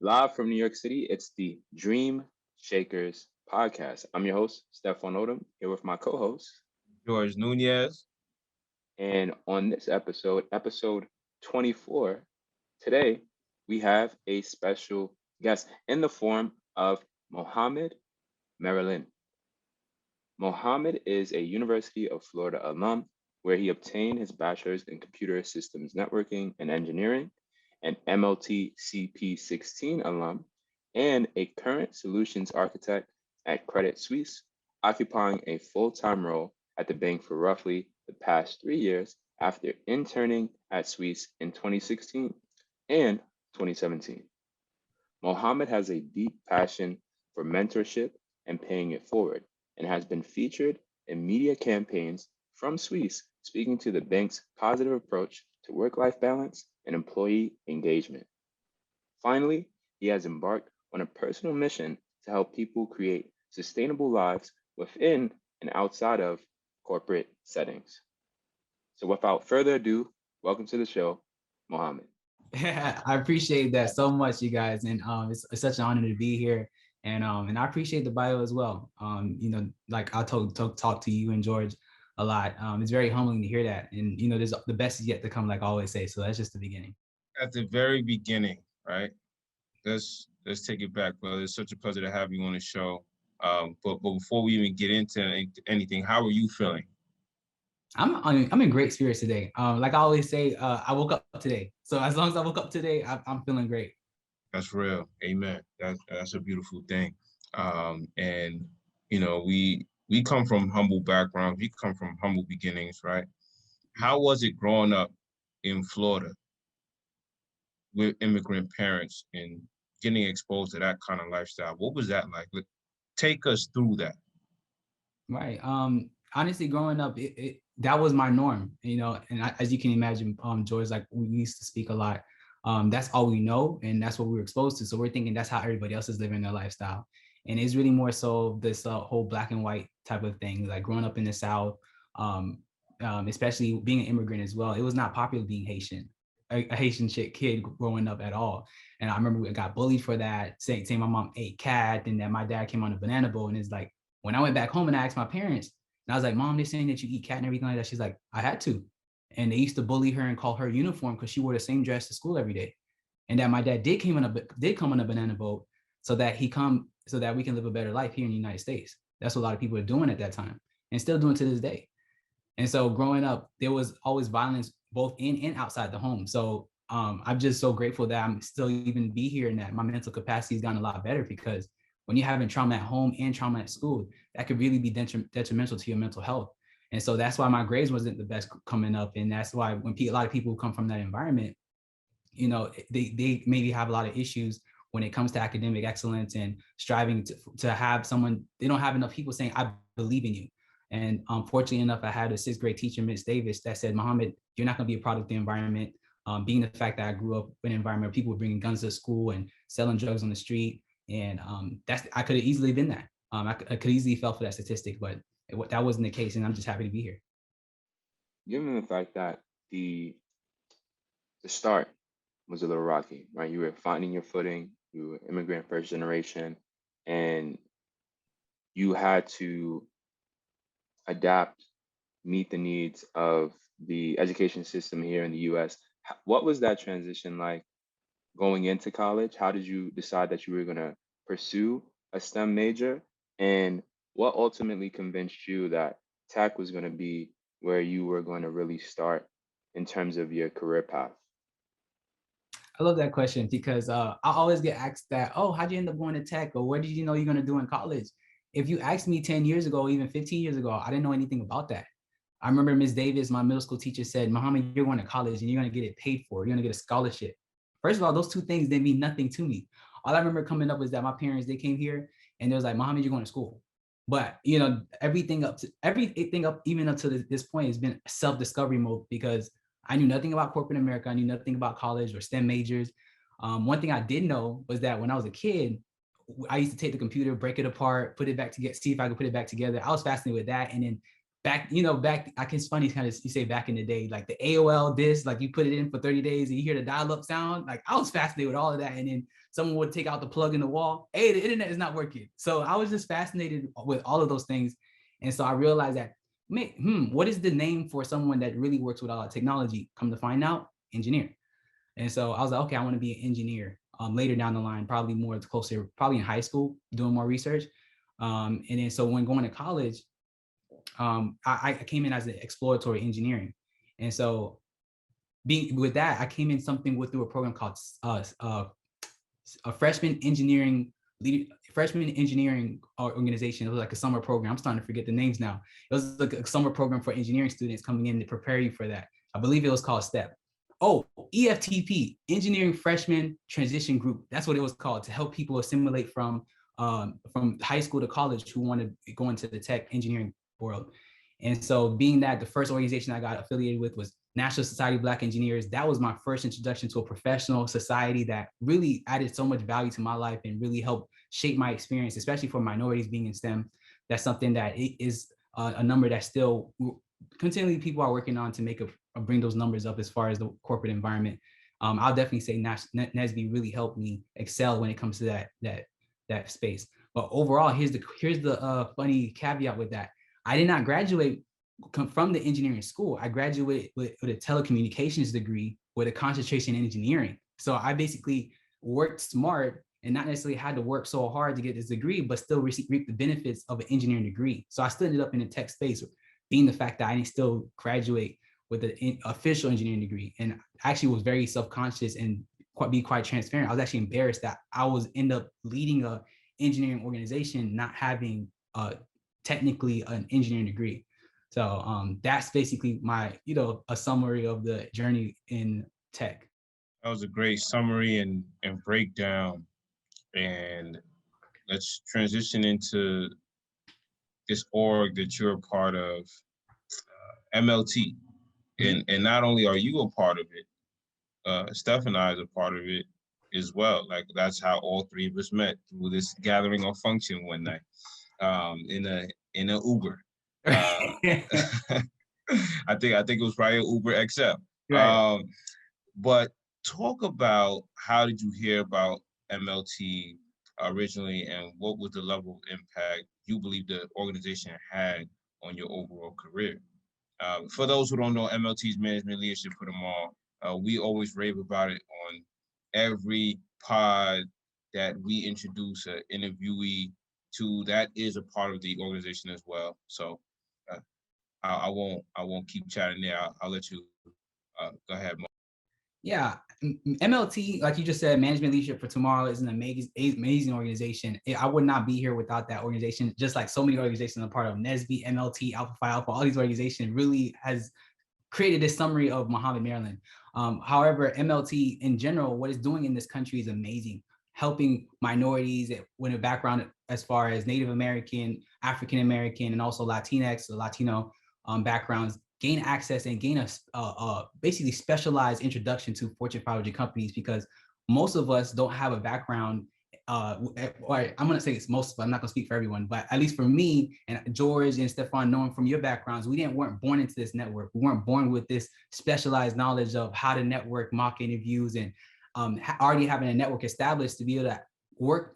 Live from New York City, it's the Dream Shakers podcast. I'm your host, Stefan Odom, here with my co host. George Nunez. And on this episode, episode 24, today we have a special guest in the form of Mohamad Merilan. Mohamad is a University of Florida alum where he obtained his bachelor's in computer systems networking and engineering, an MLT CP 16 alum, and a current solutions architect at Credit Suisse, occupying a full-time role at the bank for roughly the past 3 years after interning at Suisse in 2016 and 2017. Mohamad has a deep passion for mentorship and paying it forward, and has been featured in media campaigns from Suisse speaking to the bank's positive approach to work life balance and employee engagement. Finally, he has embarked on a personal mission to help people create sustainable lives within and outside of corporate settings. So, without further ado, welcome to the show, Mohamad. I appreciate that so much, you guys, and it's such an honor to be here, and I appreciate the bio as well. Like I talk to you and George a lot. It's very humbling to hear that, and there's the best is yet to come, like I always say. So that's just the beginning. At the very beginning, right? Let's take it back, brother. It's such a pleasure to have you on the show. But before we even get into anything, how are you feeling? I'm in great spirits today. Like I always say, I woke up today. So as long as I woke up today, I'm feeling great. That's real. Amen. That's a beautiful thing. And we come from humble backgrounds. We come from humble beginnings, right? How was it growing up in Florida with immigrant parents and getting exposed to that kind of lifestyle? What was that like? Take us through that. Right. Honestly, growing up, that was my norm, as you can imagine, George, like we used to speak a lot. That's all we know, and that's what we were exposed to. So we're thinking that's how everybody else is living their lifestyle. And it's really more so this whole black and white type of thing, like growing up in the South, especially being an immigrant as well. It was not popular being Haitian, a Haitian kid growing up at all. And I remember we got bullied for that, saying my mom ate cat and that my dad came on a banana boat. And it's like, when I went back home and I asked my parents, and I was like, Mom, they're saying that you eat cat and everything like that. She's like, I had to. And they used to bully her and call her uniform because she wore the same dress to school every day. And that my dad did come on a banana boat so that we can live a better life here in the United States. That's what a lot of people are doing at that time and still doing to this day. And so growing up, there was always violence both in and outside the home. So I'm just so grateful that I'm still even be here and that my mental capacity has gotten a lot better, because when you're having trauma at home and trauma at school, that could really be detrimental to your mental health. And so that's why my grades wasn't the best coming up. And that's why when a lot of people come from that environment, they maybe have a lot of issues when it comes to academic excellence and striving to have someone, they don't have enough people saying, I believe in you. And fortunately enough, I had a sixth grade teacher, Miss Davis, that said, Mohamad, you're not going to be a product of the environment. Being the fact that I grew up in an environment where people were bringing guns to school and selling drugs on the street. And I could have easily been that. I could easily fell for that statistic, but that wasn't the case. And I'm just happy to be here. Given the fact that the start was a little rocky, right? You were finding your footing, you were immigrant first generation, and you had to adapt, meet the needs of the education system here in the US. What was that transition like going into college? How did you decide that you were going to pursue a STEM major? And what ultimately convinced you that tech was going to be where you were going to really start in terms of your career path? I love that question because I always get asked that, oh, how'd you end up going to tech? Or what did you know you're going to do in college? If you asked me 10 years ago, even 15 years ago, I didn't know anything about that. I remember Ms. Davis, my middle school teacher, said, Mohamad, you're going to college and you're going to get it paid for. You're going to get a scholarship. First of all, those two things didn't mean nothing to me. All I remember coming up was that my parents, they came here and they was like, Mohamad, you're going to school. But everything up even up to this point has been self-discovery mode, because I knew nothing about corporate America. I knew nothing about college or STEM majors. One thing I did know was that when I was a kid, I used to take the computer, break it apart, put it back together, see if I could put it back together. I was fascinated with that. And then back, it's funny kind of you say back in the day, like the AOL disc, like you put it in for 30 days and you hear the dial-up sound. Like I was fascinated with all of that. And then someone would take out the plug in the wall. Hey, the internet is not working. So I was just fascinated with all of those things. And so I realized that, what is the name for someone that really works with all technology? Come to find out, engineer. And so I was like, okay, I want to be an engineer later down the line, probably more closer, probably in high school, doing more research. And then so when going to college, I came in as an exploratory engineering. And so being with that, I came in through a program called a freshman engineering organization. It was like a summer program. I'm starting to forget the names now. It was like a summer program for engineering students coming in to prepare you for that. I believe it was called STEP. Oh, EFTP, Engineering Freshman Transition Group. That's what it was called, to help people assimilate from high school to college who want to go into the tech engineering world. And so being that the first organization I got affiliated with was National Society of Black Engineers, that was my first introduction to a professional society that really added so much value to my life and really helped shape my experience, especially for minorities being in STEM. That's something that is a number that still continually people are working on to bring those numbers up as far as the corporate environment. I'll definitely say NSBE really helped me excel when it comes to that space. But overall, here's the funny caveat with that. I did not graduate from the engineering school. I graduated with a telecommunications degree with a concentration in engineering. So I basically worked smart and not necessarily had to work so hard to get this degree, but still reap the benefits of an engineering degree. So I still ended up in the tech space, being the fact that I didn't still graduate with an official engineering degree. And I actually was very self-conscious and be quite transparent. I was actually embarrassed that I was end up leading a engineering organization, not having technically an engineering degree. So that's basically my, a summary of the journey in tech. That was a great summary and breakdown. And let's transition into this org that you're a part of, MLT. And not only are you a part of it, Steph and I is a part of it as well. Like that's how all three of us met, through this gathering or function one night, in an Uber. I think it was probably an Uber XL. Right. But talk about, how did you hear about MLT originally, and what was the level of impact you believe the organization had on your overall career? For those who don't know, MLT's Management Leadership for Tomorrow. We always rave about it on every pod that we introduce an interviewee to that is a part of the organization as well. So I won't keep chatting there. I'll let you go ahead, Mo. Yeah, MLT, like you just said, Management Leadership for Tomorrow is an amazing organization. I would not be here without that organization, just like so many organizations I'm part of. NSBE, MLT, Alpha Phi Alpha, all these organizations really has created this summary of Mohamad Merilan. However, MLT in general, what it's doing in this country is amazing, helping minorities with a background as far as Native American, African American, and also Latinx, Latino backgrounds gain access and gain a basically specialized introduction to Fortune 500 companies, because most of us don't have a background. I'm going to say it's most, but I'm not going to speak for everyone, but at least for me and George and Stefan, knowing from your backgrounds, weren't born into this network. We weren't born with this specialized knowledge of how to network, mock interviews, and already having a network established to be able to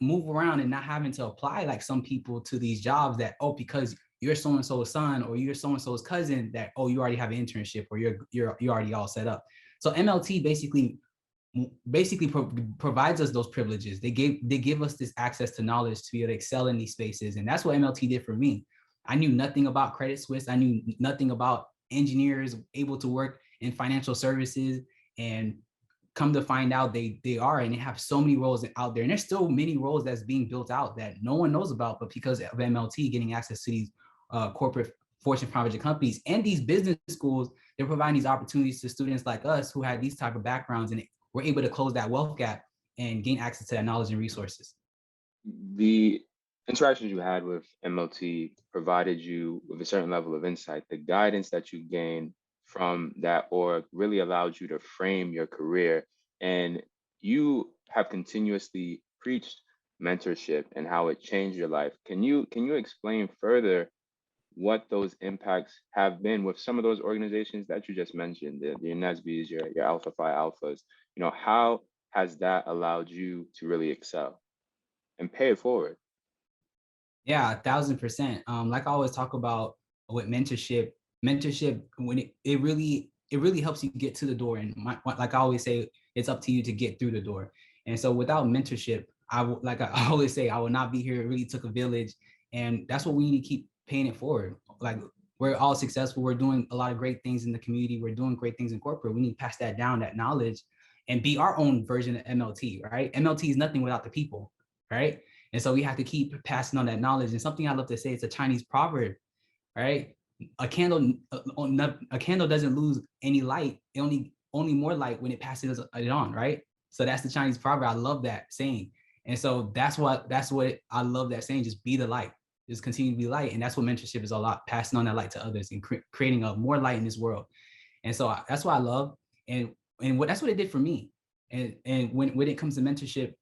move around and not having to apply like some people to these jobs that, because you're so-and-so's son or you're so-and-so's cousin, that, you already have an internship or you're already all set up. So MLT basically provides us those privileges. They give us this access to knowledge to be able to excel in these spaces. And that's what MLT did for me. I knew nothing about Credit Suisse. I knew nothing about engineers able to work in financial services, and come to find out they are, and they have so many roles out there. And there's still many roles that's being built out that no one knows about, but because of MLT getting access to these corporate Fortune 500 companies and these business schools, they're providing these opportunities to students like us who had these type of backgrounds, and we're able to close that wealth gap and gain access to that knowledge and resources. The interactions you had with MLT provided you with a certain level of insight. The guidance that you gained from that org really allowed you to frame your career, and you have continuously preached mentorship and how it changed your life. Can you explain further what those impacts have been with some of those organizations that you just mentioned, your NSBs, your Alpha Phi Alphas. How has that allowed you to really excel and pay it forward? Yeah, 1,000%. Like I always talk about with mentorship, when it really helps you get to the door. And like I always say, it's up to you to get through the door. And so without mentorship, like I always say, I would not be here. It really took a village, and that's what we need to keep paying it forward. Like, we're all successful. We're doing a lot of great things in the community. We're doing great things in corporate. We need to pass that down, that knowledge, and be our own version of MLT, right? MLT is nothing without the people, right? And so we have to keep passing on that knowledge. And something I love to say, it's a Chinese proverb, right? A candle, a candle doesn't lose any light. It only more light when it passes it on, right? So that's the Chinese proverb. I love that saying. And so that's what I love that saying. Just be the light. Just continue to be light. And that's what mentorship is all about, passing on that light to others and creating more light in this world. And so that's what I love. And that's what it did for me. And when it comes to mentorship,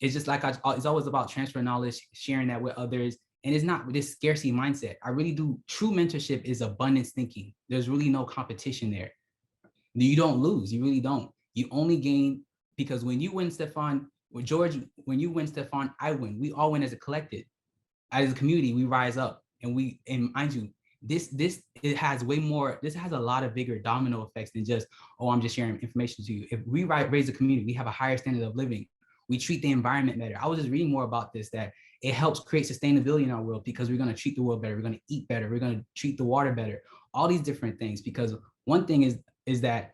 it's just like it's always about transfer knowledge, sharing that with others. And it's not this scarcity mindset. I really do. True mentorship is abundance thinking. There's really no competition there. You don't lose. You really don't. You only gain, because when you win, Stefan, with George, when you win, Stefan, I win. We all win as a collective. As a community, we rise up. And mind you, it has way more. This has a lot of bigger domino effects than just, oh, I'm just sharing information to you. If we raise a community, we have a higher standard of living. We treat the environment better. I was just reading more about this, that it helps create sustainability in our world, because we're going to treat the world better. We're going to eat better. We're going to treat the water better. All these different things. Because one thing is that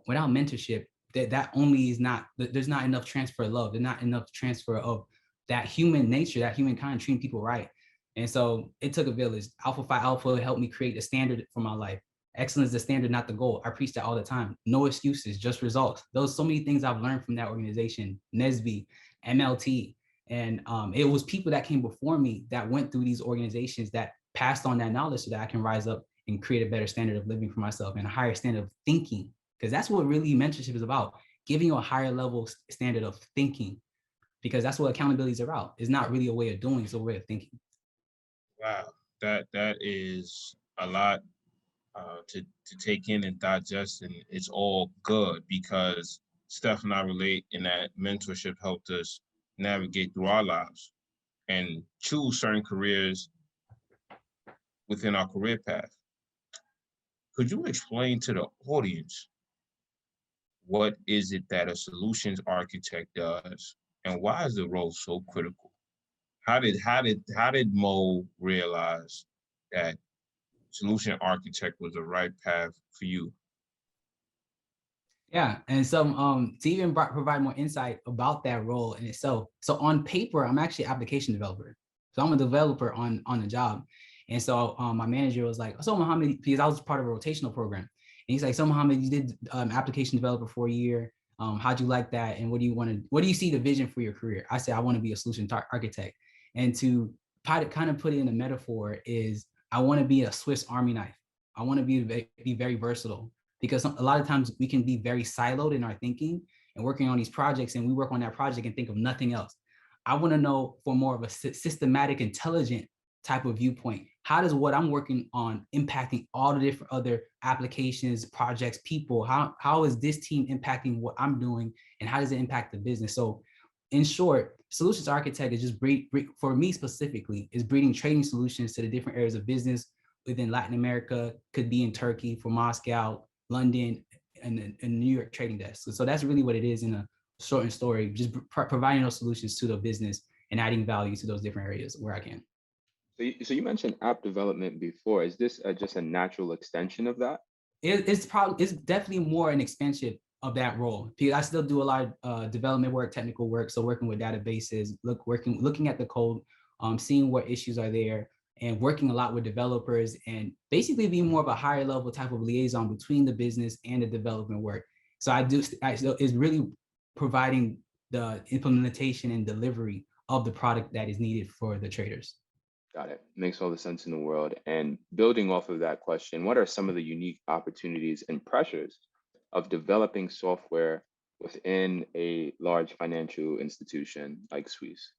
without mentorship, that only is not, there's not enough transfer of love. There's not enough transfer of that human nature, that humankind, treating people right. And so it took a village. Alpha Phi Alpha helped me create a standard for my life. Excellence is the standard, not the goal. I preach that all the time. No excuses, just results. Those so many things I've learned from that organization, NSB, MLT. And it was people that came before me that went through these organizations that passed on that knowledge so that I can rise up and create a better standard of living for myself and a higher standard of thinking. Because that's what really mentorship is about, giving you a higher level standard of thinking, because that's what accountability is about. It's not really a way of doing, it's a way of thinking. Wow, that is a lot to take in and digest, and it's all good because Steph and I relate in that mentorship helped us navigate through our lives and choose certain careers within our career path. Could you explain to the audience what is it that a solutions architect does, and why is the role so critical? How did Mo realize that solution architect was the right path for you? Yeah, and so to even provide more insight about that role in itself. So on paper, I'm actually an application developer. So I'm a developer on the job. And so my manager was like, so Mohamad, because I was part of a rotational program. And he's like, so Mohamad, you did application developer for a year. How'd you like that? And what do you see the vision for your career? I said, I want to be a solution architect. And to kind of put it in a metaphor is, I want to be a Swiss Army knife. I want to be very versatile, because a lot of times we can be very siloed in our thinking and working on these projects, and we work on that project and think of nothing else. I want to know, for more of a systematic, intelligent type of viewpoint, how does what I'm working on impacting all the different other applications, projects, people? How is this team impacting what I'm doing, and how does it impact the business? So in short, solutions architect is just for me specifically, is breeding trading solutions to the different areas of business within Latin America, could be in Turkey, for Moscow, London, and New York trading desks. So that's really what it is in a shortened story, just providing those solutions to the business and adding value to those different areas where I can. So you mentioned app development before. Is this just a natural extension of that? It's definitely more an expansion of that role, because I still do a lot of development work, technical work. So working with databases, looking at the code, seeing what issues are there, and working a lot with developers, and basically being more of a higher level type of liaison between the business and the development work. So it's really providing the implementation and delivery of the product that is needed for the traders. Got it. Makes all the sense in the world. And building off of that question, what are some of the unique opportunities and pressures of developing software within a large financial institution like Suisse?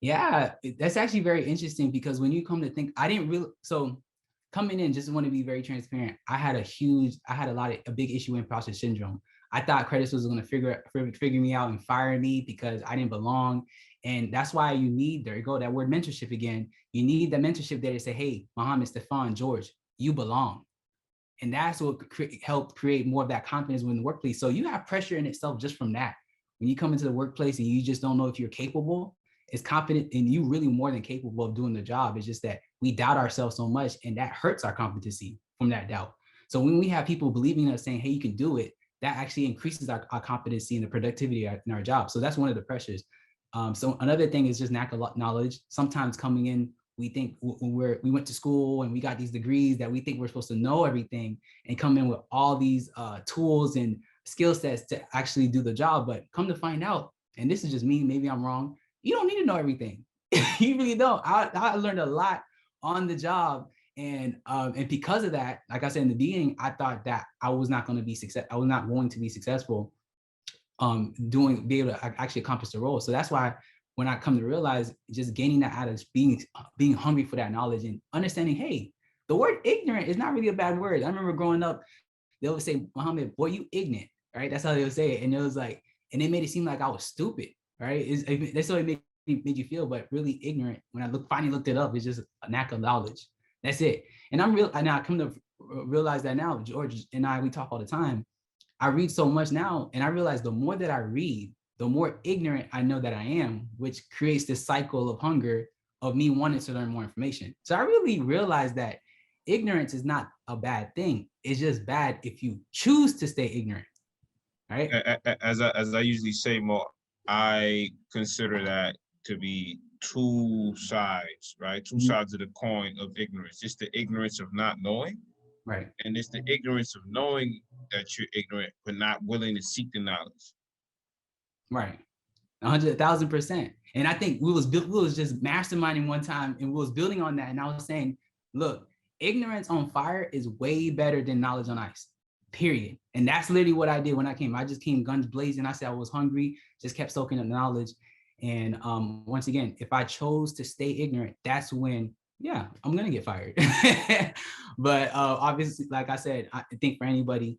Yeah, that's actually very interesting because when you come to think, I didn't really, so coming in, just want to be very transparent. I had a big issue with imposter syndrome. I thought Credit Suisse was going to figure me out and fire me because I didn't belong. And that's why you need, there you go, that word mentorship again. You need the mentorship there to say, hey, Mohamad, Stefan, George, you belong. And that's what helped create more of that confidence within the workplace. So you have pressure in itself just from that. When you come into the workplace and you just don't know if you're capable, it's confident and you really more than capable of doing the job. It's just that we doubt ourselves so much and that hurts our competency from that doubt. So when we have people believing in us saying, hey, you can do it, that actually increases our competency and the productivity in our job. So that's one of the pressures. So another thing is just lack of knowledge. Sometimes coming in, we think when we went to school and we got these degrees that we think we're supposed to know everything and come in with all these tools and skill sets to actually do the job. But come to find out, and this is just me, maybe I'm wrong, you don't need to know everything. You really don't. I learned a lot on the job. And because of that, like I said in the beginning, I thought that I was not going to be successful be able to actually accomplish the role. So that's why when I come to realize just gaining that out of being hungry for that knowledge and understanding, hey, the word ignorant is not really a bad word. I remember growing up, they would say, Mohamad, boy, you ignorant, right? That's how they would say it. And it was like, and it made it seem like I was stupid, right? That's how it made you feel, but really ignorant. When I finally looked it up, it's just a lack of knowledge. That's it. And I come to realize that now, George and we talk all the time. I read so much now, and I realize the more that I read, the more ignorant I know that I am, which creates this cycle of hunger of me wanting to learn more information. So I really realized that ignorance is not a bad thing. It's just bad if you choose to stay ignorant, right? As I usually say, Mo, I consider that to be two sides, right? Two sides of the coin of ignorance. It's the ignorance of not knowing, right? And it's the ignorance of knowing that you're ignorant, but not willing to seek the knowledge. Right. 100,000%. And I think we was just masterminding one time and we was building on that. And I was saying, look, ignorance on fire is way better than knowledge on ice, period. And that's literally what I did when I came. I just came guns blazing. I said I was hungry, just kept soaking up knowledge. And once again, if I chose to stay ignorant, that's when, yeah, I'm going to get fired. But obviously, like I said, I think for anybody,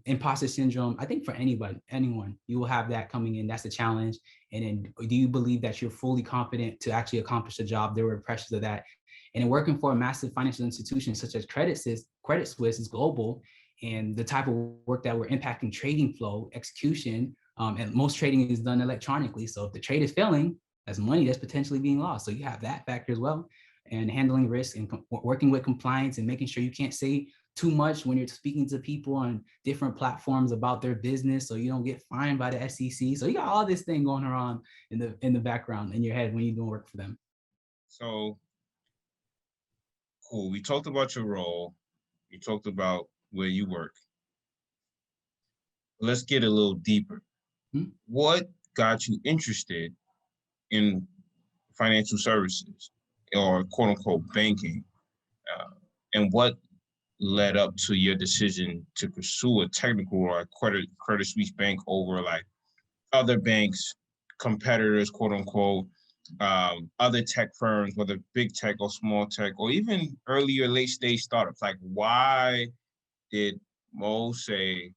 imposter syndrome, I think for anyone, you will have that coming in. That's a challenge. And then do you believe that you're fully confident to actually accomplish the job? There were pressures of that. And in working for a massive financial institution such as Credit Suisse is global. And the type of work that we're impacting trading flow, execution, and most trading is done electronically. So if the trade is failing, that's money that's potentially being lost. So you have that factor as well. And handling risk and working with compliance and making sure you can't say too much when you're speaking to people on different platforms about their business, so you don't get fined by the SEC. So you got all this thing going around in the background in your head when you're doing work for them. So cool. We talked about your role. We talked about where you work. Let's get a little deeper. What got you interested in financial services or quote unquote banking? And what led up to your decision to pursue a technical or a Credit Suisse bank over like other banks, competitors, quote unquote, other tech firms, whether big tech or small tech, or even earlier late stage startups? Like, why did Mo say,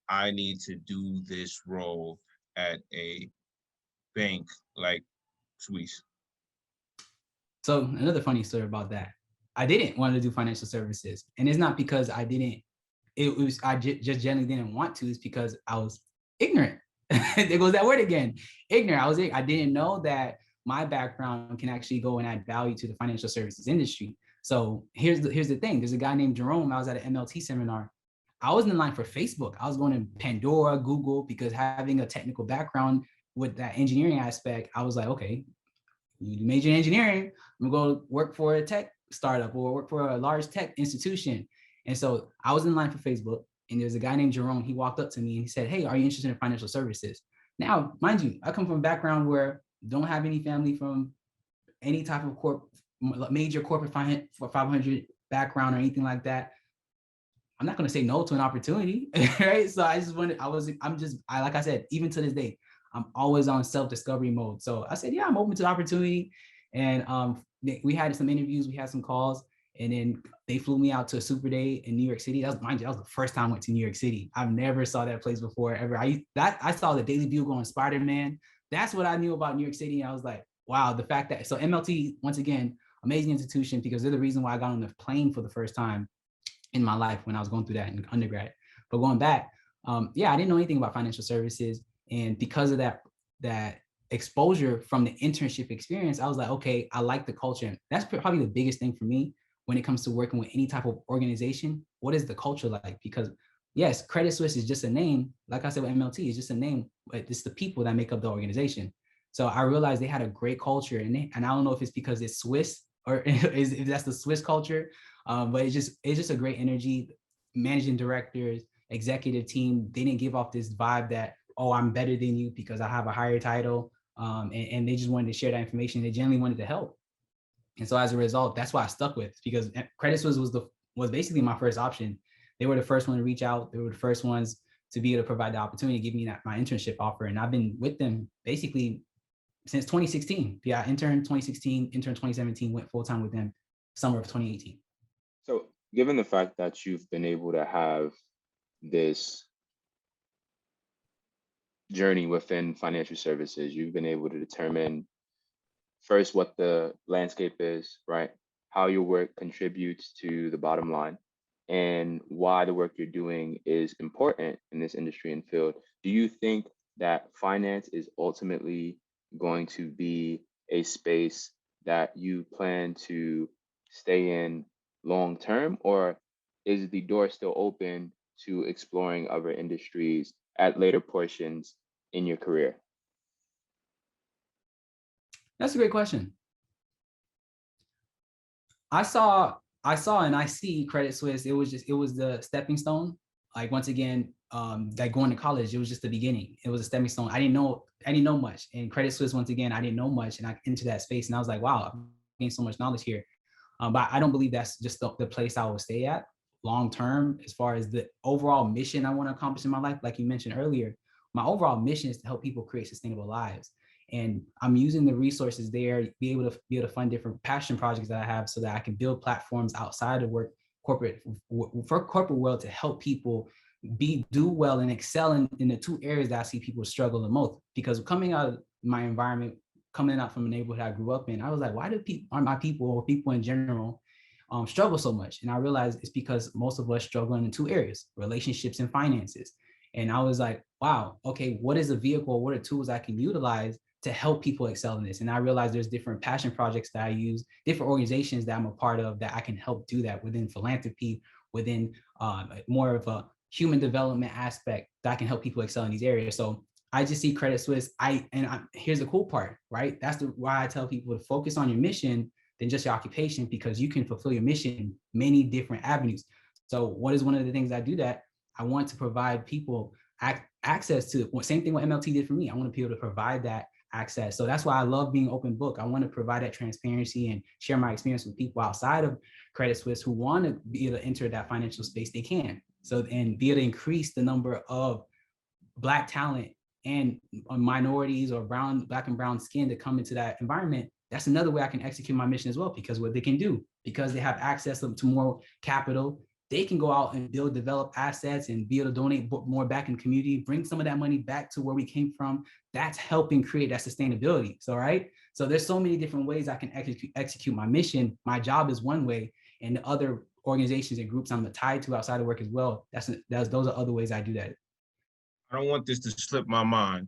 I need to do this role at a bank like Suisse? So another funny story about that. I didn't want to do financial services. And it's not because I just generally didn't want to. It's because I was ignorant. There goes that word again, ignorant. I didn't know that my background can actually go and add value to the financial services industry. So here's the thing. There's a guy named Jerome. I was at an MLT seminar. I was in line for Facebook. I was going to Pandora, Google, because having a technical background with that engineering aspect, I was like, okay, you major in engineering, I'm gonna go work for a tech startup or work for a large tech institution. And so I was in line for Facebook, and there's a guy named Jerome. He walked up to me and he said, hey, are you interested in financial services? Now, mind you, I come from a background where don't have any family from any type of major corporate finance for 500 background or anything like that. I'm not going to say no to an opportunity, right? So I just wanted, like I said, even to this day, I'm always on self-discovery mode. So I said, yeah, I'm open to the opportunity. And we had some interviews, we had some calls, and then they flew me out to a super day in New York City. That was, mind you, that was the first time I went to New York City. I've never saw that place before ever. I saw the Daily Bugle on Spider-Man. That's what I knew about New York City. I was like, wow, the fact that, so MLT, once again, amazing institution, because they're the reason why I got on the plane for the first time in my life when I was going through that in undergrad. But going back, yeah, I didn't know anything about financial services. And because of that exposure from the internship experience, I was like, okay, I like the culture. And that's probably the biggest thing for me when it comes to working with any type of organization. What is the culture like? Because yes, Credit Suisse is just a name. Like I said with MLT, it's just a name, but it's the people that make up the organization. So I realized they had a great culture, and I don't know if it's because it's Swiss or if that's the Swiss culture, but it's just a great energy. Managing directors, executive team, they didn't give off this vibe that, oh, I'm better than you because I have a higher title, and they just wanted to share that information. They genuinely wanted to help. And so as a result, that's why I stuck with, because Credit Suisse was basically my first option. They were the first one to reach out. They were the first ones to be able to provide the opportunity to give me my internship offer. And I've been with them basically since 2016. Yeah, I interned 2016, interned 2017, went full-time with them summer of 2018. So given the fact that you've been able to have this journey within financial services, you've been able to determine first what the landscape is, right? How your work contributes to the bottom line, and why the work you're doing is important in this industry and field. Do you think that finance is ultimately going to be a space that you plan to stay in long term, or is the door still open to exploring other industries at later portions in your career? That's a great question. I saw and I see Credit Suisse. It was the stepping stone. Like, once again, like going to college, it was just the beginning. It was a stepping stone. I didn't know much. And Credit Suisse, once again, I didn't know much, and I into that space, and I was like, wow, I've gained so much knowledge here. But I don't believe that's just the place I will stay at long term. As far as the overall mission I want to accomplish in my life, like you mentioned earlier, my overall mission is to help people create sustainable lives. And I'm using the resources there, be able to fund different passion projects that I have, so that I can build platforms outside of corporate world to help people do well and excel in the two areas that I see people struggle the most. Because coming out of my environment, coming out from a neighborhood I grew up in, I was like, why aren't my people, or people in general, struggle so much? And I realized it's because most of us struggle in two areas: relationships and finances. And I was like, wow, okay, what is a vehicle? What are tools I can utilize to help people excel in this? And I realized there's different passion projects that I use, different organizations that I'm a part of, that I can help do that within philanthropy, within more of a human development aspect, that I can help people excel in these areas. So I just see Credit Suisse. Here's the cool part, right? That's why I tell people to focus on your mission than just your occupation, because you can fulfill your mission in many different avenues. So what is one of the things I do that I want to provide people access to? Same thing what MLT did for me. I want to be able to provide that access. So that's why I love being open book. I want to provide that transparency and share my experience with people outside of Credit Suisse who want to be able to enter that financial space. They can. So, and be able to increase the number of Black talent and minorities or Black and brown skin to come into that environment. That's another way I can execute my mission as well, because what they can do, because they have access to more capital, they can go out and develop assets and be able to donate more back in the community, bring some of that money back to where we came from. That's helping create that sustainability. So, right. So there's so many different ways I can execute my mission. My job is one way, and the other organizations and groups I'm tied to outside of work as well, those are other ways I do that. I don't want this to slip my mind.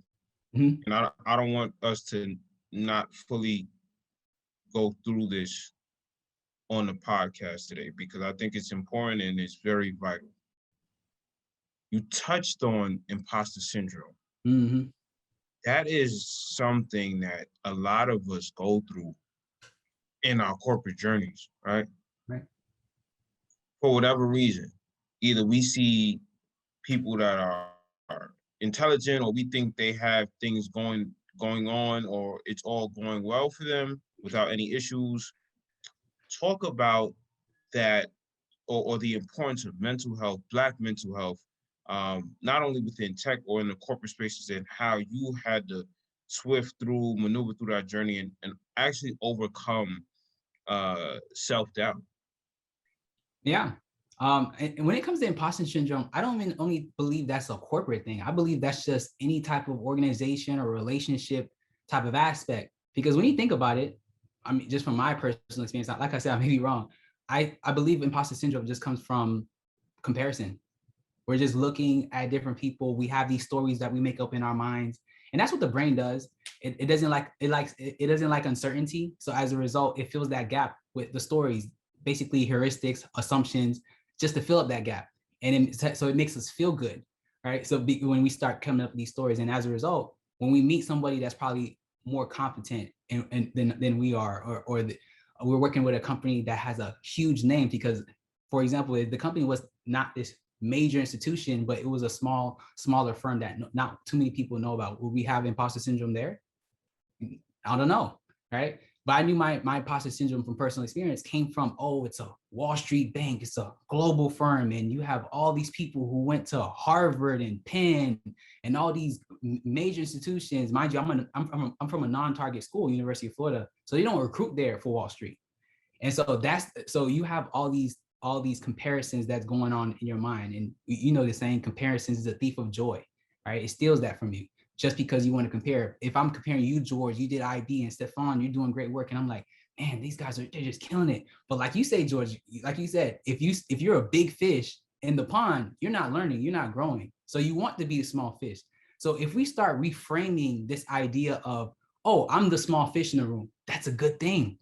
And I don't want us to not fully go through this on the podcast today, because I think it's important and it's very vital. You touched on imposter syndrome. That is something that a lot of us go through in our corporate journeys, right? Right. For whatever reason, either we see people that are intelligent, or we think they have things going on, or it's all going well for them without any issues. Talk about that, or the importance of mental health, Black mental health, not only within tech or in the corporate spaces, and how you had to maneuver through that journey and actually overcome self-doubt. Yeah. And when it comes to imposter syndrome, I don't even only believe that's a corporate thing. I believe that's just any type of organization or relationship type of aspect. Because when you think about it, I mean, just from my personal experience, like I said, I may be wrong. I believe imposter syndrome just comes from comparison. We're just looking at different people. We have these stories that we make up in our minds, and that's what the brain does. It doesn't like it doesn't like uncertainty. So as a result, it fills that gap with the stories, basically heuristics, assumptions, just to fill up that gap. And so it makes us feel good, right? So when we start coming up with these stories, and as a result, when we meet somebody that's probably more competent than we are, we're working with a company that has a huge name, because, for example, the company was not this major institution, but it was a smaller firm that not too many people know about. Will we have imposter syndrome there? I don't know, right? But I knew my imposter syndrome from personal experience came from, oh, it's a Wall Street bank, it's a global firm, and you have all these people who went to Harvard and Penn and all these major institutions. Mind you, I'm from a non-target school, University of Florida, so they don't recruit there for Wall Street. And so you have all these comparisons that's going on in your mind. And you know the saying, comparisons is a thief of joy, right? It steals that from you just because you want to compare. If I'm comparing you, George, you did IB, and Stefan, you're doing great work, and I'm like, man, these guys they're just killing it. But like you say, George, like you said, if you're a big fish in the pond, you're not learning, you're not growing. So you want to be a small fish. So if we start reframing this idea of, oh, I'm the small fish in the room, that's a good thing,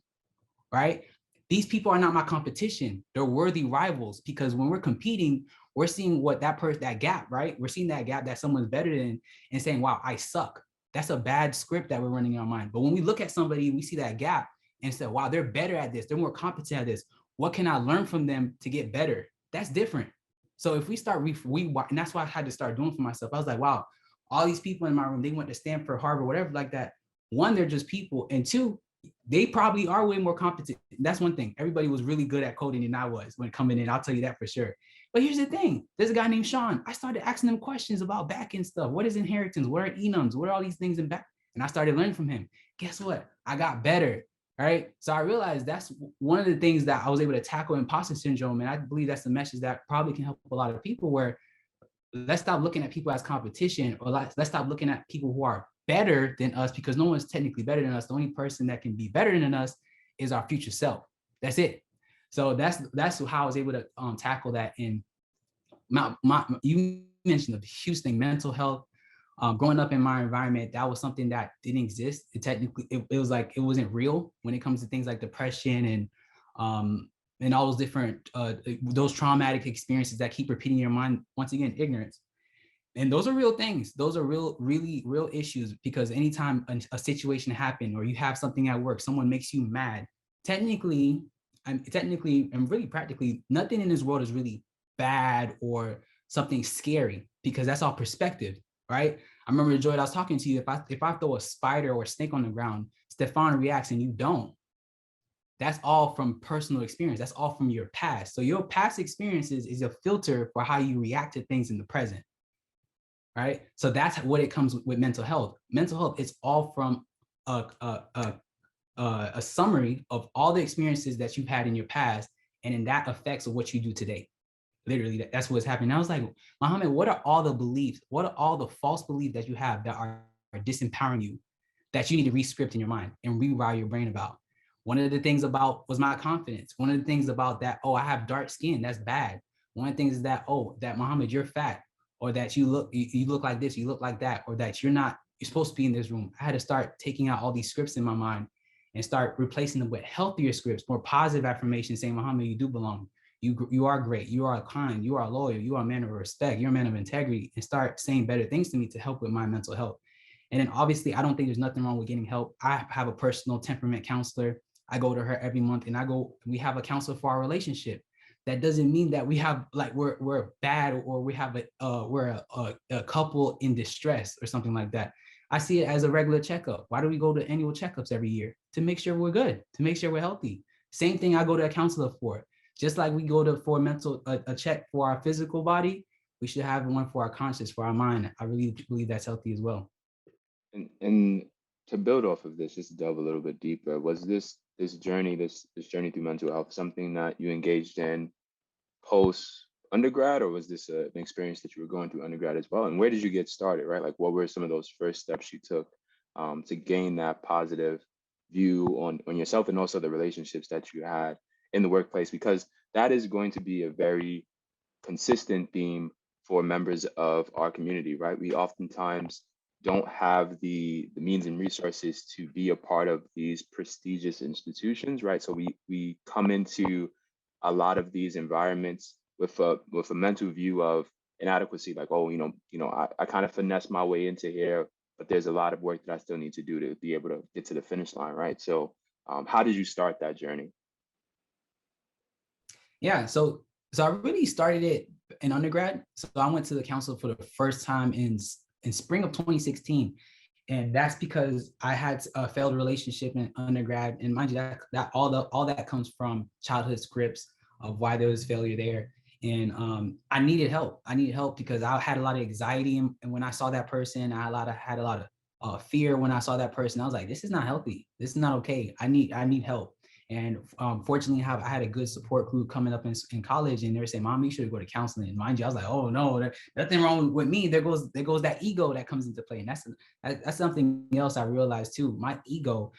right? These people are not my competition. They're worthy rivals, because when we're competing, we're seeing that gap, right? We're seeing that gap that someone's better than and saying, wow, I suck. That's a bad script that we're running in our mind. But when we look at somebody, we see that gap and say, wow, they're better at this. They're more competent at this. What can I learn from them to get better? That's different. So if we start, and that's what I had to start doing for myself. I was like, wow, all these people in my room, they went to Stanford, Harvard, whatever like that. One, they're just people. And two, they probably are way more competent. That's one thing. Everybody was really good at coding than I was when coming in. I'll tell you that for sure. But here's the thing. There's a guy named Sean. I started asking him questions about back-end stuff. What is inheritance? What are enums? What are all these things in back? And I started learning from him. Guess what? I got better. All right. So I realized that's one of the things that I was able to tackle imposter syndrome. And I believe that's the message that probably can help a lot of people, where let's stop looking at people as competition, or let's stop looking at people who are better than us, because no one's technically better than us. The only person that can be better than us is our future self. That's it. So that's how I was able to tackle that. And you mentioned a huge thing, mental health. Growing up in my environment, that was something that didn't exist. It was like it wasn't real when it comes to things like depression and all those different those traumatic experiences that keep repeating in your mind. Once again, ignorance. And those are real things. Those are really real issues, because anytime a situation happens, or you have something at work, someone makes you mad, technically and really practically, nothing in this world is really bad or something scary, because that's all perspective, right? I remember, Joy, I was talking to you, if I throw a spider or a snake on the ground, Stefan reacts and you don't. That's all from personal experience. That's all from your past. So your past experiences is a filter for how you react to things in the present. Right. So that's what it comes with mental health. Mental health is all from a summary of all the experiences that you've had in your past, and then that affects what you do today. Literally, that's what's happening. I was like, Mohamad, what are all the beliefs? What are all the false beliefs that you have that are disempowering you, that you need to re-script in your mind and rewire your brain about? One of the things about was my confidence. One of the things about that, oh, I have dark skin, that's bad. One of the things is that, oh, that Mohamad, you're fat, or that you look like this, you look like that, or that you're supposed to be in this room. I had to start taking out all these scripts in my mind and start replacing them with healthier scripts, more positive affirmations, saying, Mohamad, you do belong. You are great. You are kind. You are loyal. You are a man of respect. You're a man of integrity, and start saying better things to me to help with my mental health. And then obviously, I don't think there's nothing wrong with getting help. I have a personal temperament counselor. I go to her every month, and we have a counselor for our relationship. That doesn't mean that we have we're bad, or we have we're a couple in distress or something like that. I see it as a regular checkup. Why do we go to annual checkups every year? To make sure we're good, to make sure we're healthy. Same thing I go to a counselor for. Just like we go to for a check for our physical body, we should have one for our conscience, for our mind. I really believe that's healthy as well. And to build off of this, just to delve a little bit deeper, was this journey, this journey through mental health something that you engaged in post undergrad, or was this an experience that you were going through undergrad as well? And where did you get started, right? Like, what were some of those first steps you took to gain that positive view on yourself and also the relationships that you had in the workplace? Because that is going to be a very consistent theme for members of our community, right? We oftentimes don't have the means and resources to be a part of these prestigious institutions, right? So we come into a lot of these environments with a mental view of inadequacy, like, oh, I kind of finesse my way into here, but there's a lot of work that I still need to do to be able to get to the finish line, right? So how did you start that journey? Yeah, so I really started it in undergrad. So I went to the counselor for the first time in spring of 2016. And that's because I had a failed relationship in undergrad. And mind you, that all that comes from childhood scripts of why there was failure there. And I needed help. I needed help because I had a lot of anxiety. And when I saw that person, I had a lot of fear when I saw that person. I was like, this is not healthy. This is not okay. I need help. And fortunately, I had a good support group coming up in college, and they were saying, "Mom, you should go to counseling." And mind you, I was like, "Oh no, there's nothing wrong with me." There goes that ego that comes into play, and that's something else I realized too. My ego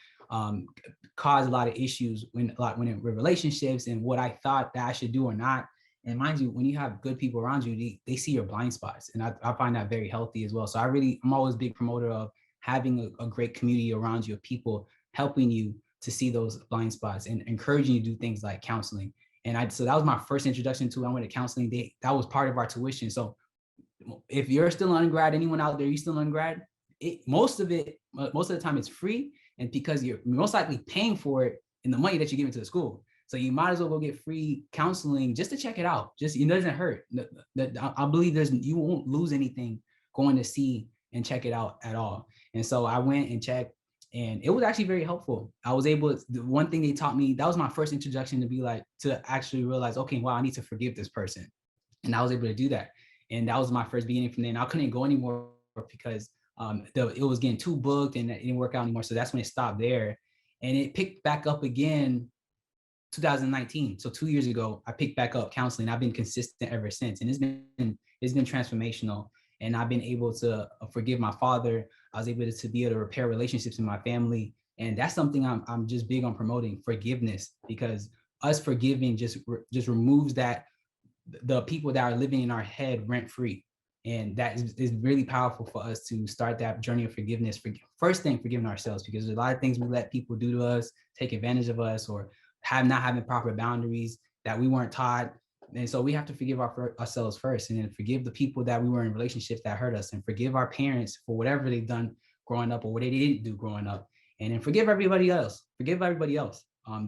caused a lot of issues when in relationships and what I thought that I should do or not. And mind you, when you have good people around you, they see your blind spots, and I find that very healthy as well. So I'm always a big promoter of having a great community around you of people helping you to see those blind spots and encouraging you to do things like counseling. And so that was my first introduction to it. I went to counseling. That was part of our tuition. So if you're still an undergrad, anyone out there, you still an undergrad, most of the time it's free. And because you're most likely paying for it in the money that you give into the school. So you might as well go get free counseling just to check it out. Just, it doesn't hurt. I believe you won't lose anything going to see and check it out at all. And so I went and checked, and it was actually very helpful. I was able to, the one thing they taught me, that was my first introduction to actually realize, okay, wow, I need to forgive this person. And I was able to do that. And that was my first beginning. From then I couldn't go anymore because it was getting too booked and it didn't work out anymore. So that's when it stopped there. And it picked back up again 2019. So 2 years ago, I picked back up counseling. I've been consistent ever since. And it's been transformational. And I've been able to forgive my father. I was able to be able to repair relationships in my family. And that's something I'm just big on promoting, forgiveness, because us forgiving just removes the people that are living in our head rent free. And that is really powerful for us to start that journey of forgiveness. First thing, forgiving ourselves, because there's a lot of things we let people do to us, take advantage of us, or not having proper boundaries that we weren't taught. And so we have to forgive ourselves first, and then forgive the people that we were in relationships that hurt us, and forgive our parents for whatever they've done growing up or what they didn't do growing up. And then forgive everybody else.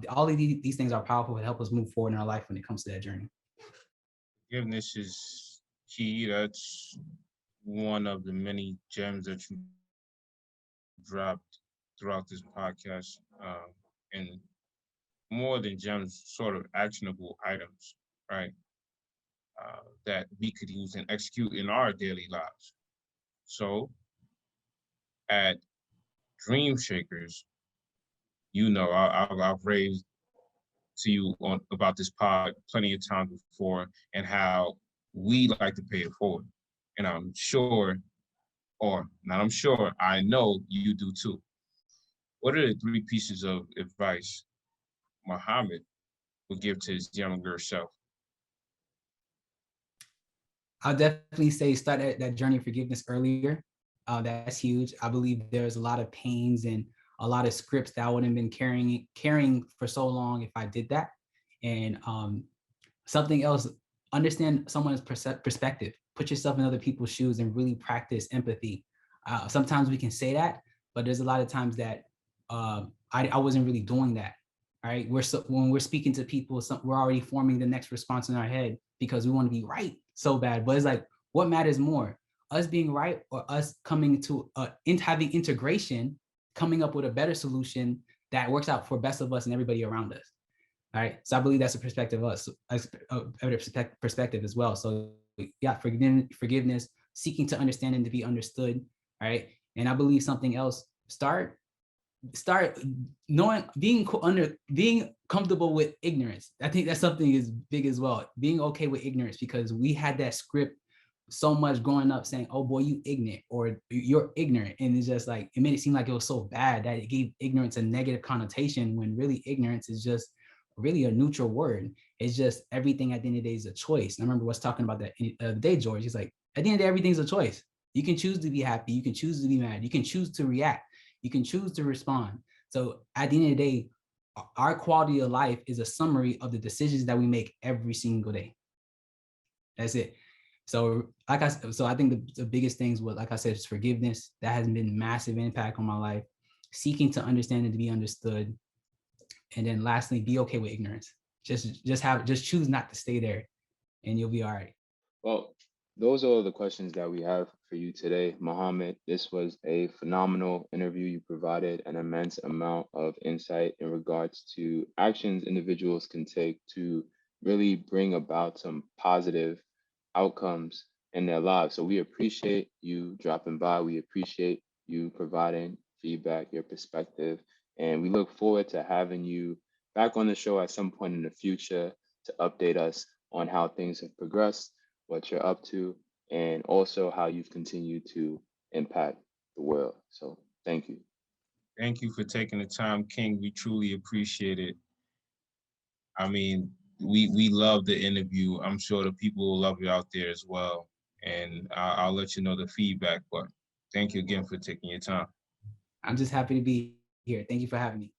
All of these things are powerful to help us move forward in our life when it comes to that journey. Forgiveness is key. That's one of the many gems that you dropped throughout this podcast, and more than gems, sort of actionable items, right? That we could use and execute in our daily lives. So at Dream Shakerz, I've raised to you about this pod plenty of times before, and how we like to pay it forward. And I'm sure, or not I'm sure, I know you do too. What are the 3 pieces of advice Mohamad would give to his younger self? I'll definitely say start that journey of forgiveness earlier. That's huge. I believe there's a lot of pains and a lot of scripts that I wouldn't have been carrying for so long if I did that. And something else, understand someone's perspective. Put yourself in other people's shoes and really practice empathy. Sometimes we can say that, but there's a lot of times that I wasn't really doing that. Right? When we're speaking to people, we're already forming the next response in our head because we want to be right so bad. But it's like, what matters more, us being right or us coming to having integration, coming up with a better solution that works out for best of us and everybody around us? All right. So I believe that's a perspective of us, a better perspective as well. So yeah, forgiveness, seeking to understand and to be understood, right? And I believe something else, start knowing, being comfortable with ignorance. I think that's something is big as well, being okay with ignorance, because we had that script so much growing up saying, oh boy, you ignorant, or you're ignorant, and it's just like, it made it seem like it was so bad that it gave ignorance a negative connotation, when really ignorance is just really a neutral word. It's just everything at the end of the day is a choice. And I remember was talking about that the other day, George. He's like, at the end of the day, everything's a choice. You can choose to be happy, you can choose to be mad, you can choose to react, you can choose to respond. So at the end of the day, our quality of life is a summary of the decisions that we make every single day. That's it. So so I think the biggest things, what, like I said, is forgiveness. That has been massive impact on my life. Seeking to understand and to be understood. And then lastly, be okay with ignorance. Just choose not to stay there, and you'll be all right. Well, those are all the questions that we have for you today, Mohammed. This was a phenomenal interview. You provided an immense amount of insight in regards to actions individuals can take to really bring about some positive outcomes in their lives. So we appreciate you dropping by. We appreciate you providing feedback, your perspective, and we look forward to having you back on the show at some point in the future to update us on how things have progressed, what you're up to, and also how you've continued to impact the world. So thank you. Thank you for taking the time, King. We truly appreciate it. I mean, we love the interview. I'm sure the people will love it out there as well. And I'll let you know the feedback. But thank you again for taking your time. I'm just happy to be here. Thank you for having me.